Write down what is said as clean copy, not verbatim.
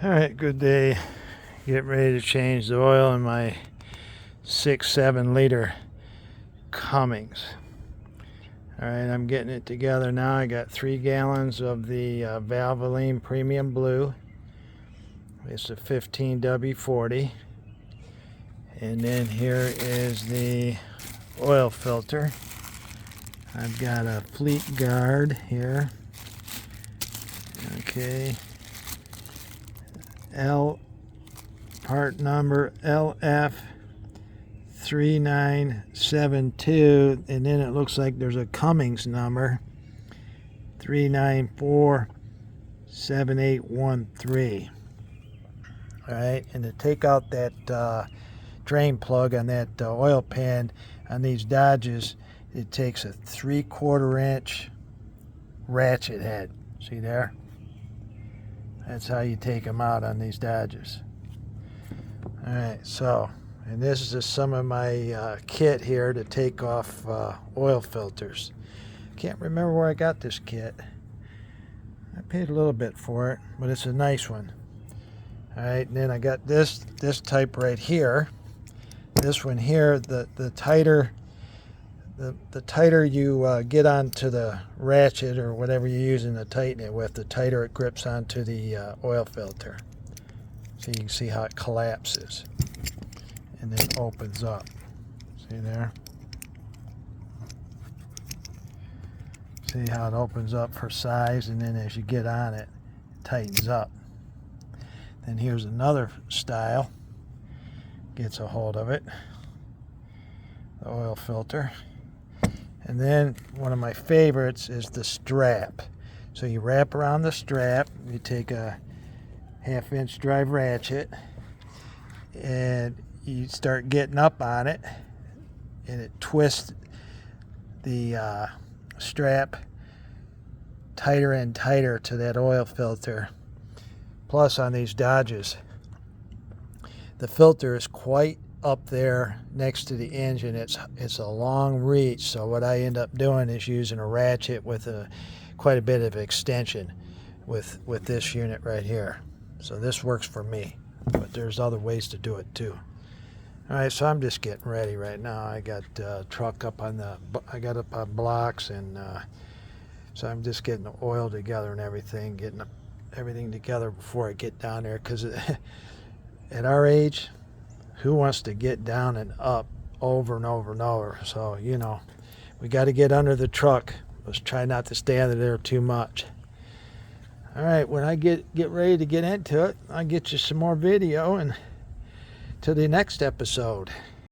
Alright, good day. Getting ready to change the oil in my 6-7 liter Cummins. Alright, I'm getting it together now. I got 3 gallons of the Valvoline Premium Blue. It's a 15W40. And then here is the oil filter. I've got a Fleet Guard here. Okay. Part number LF3972, and then it looks like there's a Cummins number 3947813. All right, and to take out that drain plug on that oil pan on these Dodges, it takes a 3/4 inch ratchet head. See there? That's how you take them out on these Dodges. Alright, so, and this is just some of my kit here to take off oil filters. Can't remember where I got this kit. I paid a little bit for it, but it's a nice one. Alright, and then I got this type right here. This one here, the tighter you get onto the ratchet or whatever you're using to tighten it with, the tighter it grips onto the oil filter. So you can see how it collapses and then opens up. See there? See how it opens up for size, and then as you get on it, it tightens up. Then here's another style. Gets a hold of it. The oil filter. And then one of my favorites is the strap. So you wrap around the strap, you take a 1/2 inch drive ratchet, and you start getting up on it, and it twists the strap tighter and tighter to that oil filter. Plus on these Dodges, the filter is quite up there next to the engine. It's a long reach, so what I end up doing is using a ratchet with quite a bit of extension with this unit right here. So this works for me, but there's other ways to do it too. Alright, so I'm just getting ready right now. I got truck up on blocks, and so I'm just getting the oil together and everything, getting everything together before I get down there, because at our age, who wants to get down and up over and over and over? So, you know, we got to get under the truck. Let's try not to stay under there too much. All right, when I get ready to get into it, I'll get you some more video, and till the next episode.